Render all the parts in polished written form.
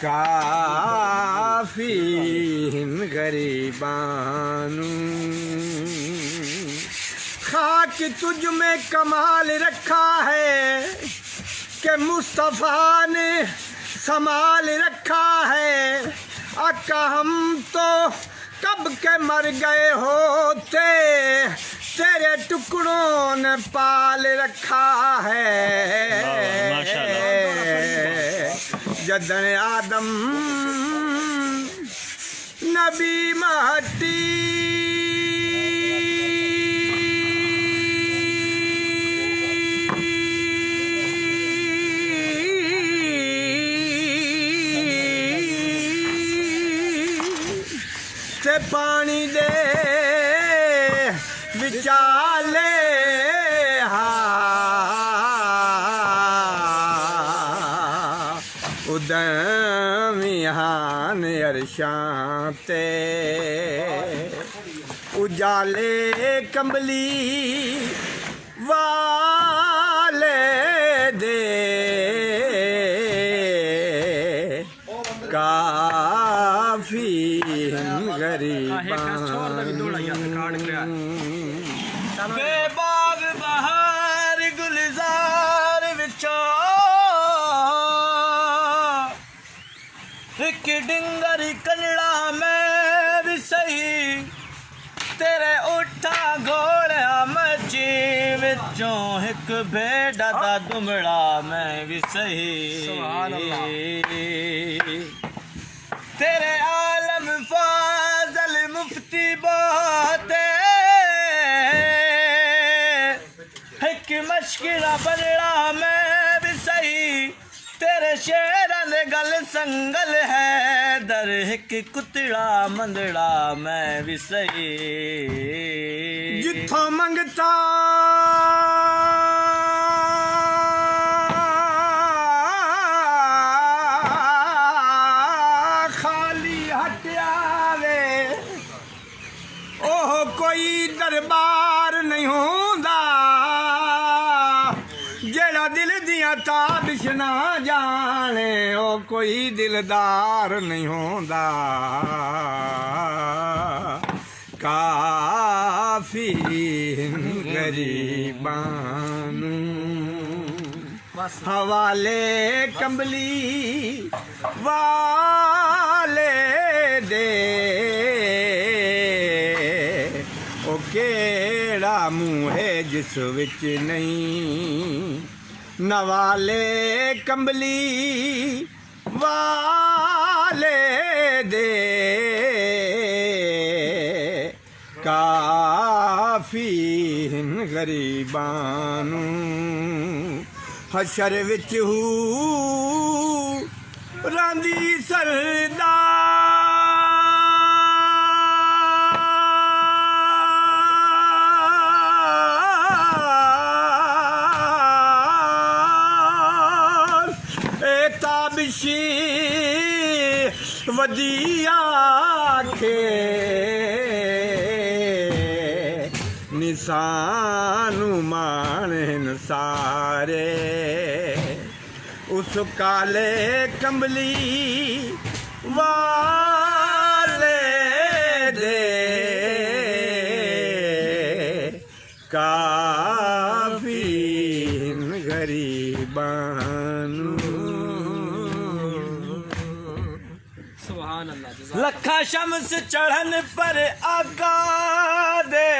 काफी गरीबानू खाक तुझ में कमाल रखा है कि मुस्तफ़ा ने संभाल रखा है। आका हम तो कब के मर गए होते, तेरे टुकड़ों ने पाल रखा है। जदन आदम नबी महती से पानी दे विचाले उदमियान अरशां उजाले कंबली वाले दे काफी बेबाग बहार गुलजार विचो एक डिंगर कलड़ा में भी सही, तेरे उठा घोड़ा मची विचों एक भेड़ा दा दुमड़ा में भी सही। तेरे आलम फाजल मुफ्ती बात एक मशकिला बनड़ा में भी सही, तेरे शेरन गल संगल है दर एक कुतड़ा मंदड़ा में भी सही। जिथों मंगता कोई दरबार नहीं होंदा, जेड़ा दिल दिया ताबिश ना जाने ओ कोई दिलदार नहीं होंदा। काफी गरीबानू हवाले कंबली वाले दे केड़ा मुँह है जिस विच नहीं नवाले कंबली वाले दे काफी गरीबानू हशर विच हू रांदी सरदार ताबिशी वदिया के निशानु मानन सारे उस काले कंबली वाले दे काफी गरीबानू। लखा शम्स चढ़न पर आका दे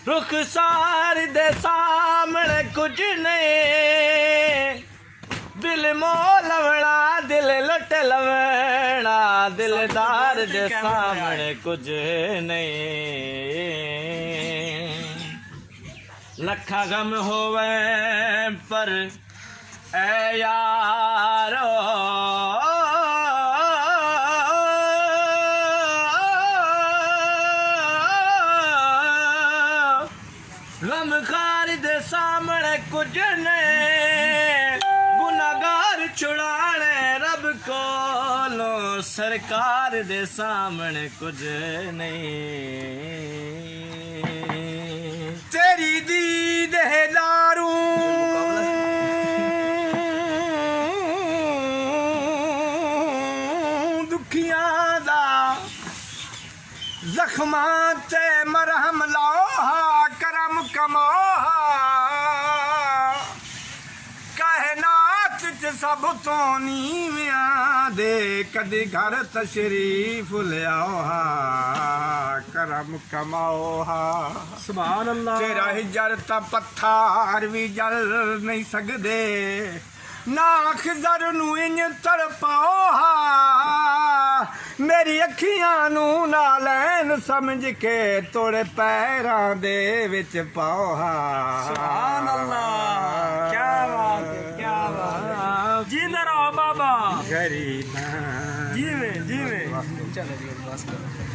रुखसार दे सामने कुछ नहीं, दिल मोलवड़ा दिल लट लवड़ा दिलदार दे सामने कुछ नहीं। लखा गम होवे पर ए यारो गमखार दे सामने कुछ नहीं, गुनागार छुड़ाने रब कोलो सरकार दे सामने कुछ नहीं। तेरी दीद है दारू ਮਰਹਮ ਲਾਓ ਕਰਮ ਕਮਾਓ ਕਾਇਨਾਤ ਚ ਸਭ ਤੋਂ ਨੀਵਿਆਂ ਦੇ ਕਦੀ ਘਰ ਤਸ਼ਰੀਫ ਲਿਆਓ ਕਰਮ ਕਮਾਓ ਸੁਭਾਨ ਅੱਲਾਹ ਤੇਰਾ ਹਿਜਰ ਤਾਂ ਪੱਥਰ ਵੀ ਜਲ ਨਹੀਂ ਸਕਦੇ ਨਾ ਖਜ਼ਰ ਨੂੰ ਇੰਜ ਤੜਪਾਓ ਮੇਰੀ ਅੱਖੀਆਂ ਨੂੰ ਨਾ ਲੈਣ ਸਮਝ ਕੇ ਤੋੜੇ ਪੈਰਾਂ ਦੇ ਵਿੱਚ ਪਾਓ ਸੁਭਾਨ ਅੱਲਾਹ ਕੀ ਬਾਤ ਹੈ ਕੀ ਬਾਤ ਜਿੰਦਾ ਰਹੋ ਬਾਬਾ ਗਰੀਬਾਂ ਜੀਵੇ ਜੀਵੇ ਚਲੋ ਜੀ ਬਸ ਕਰੋ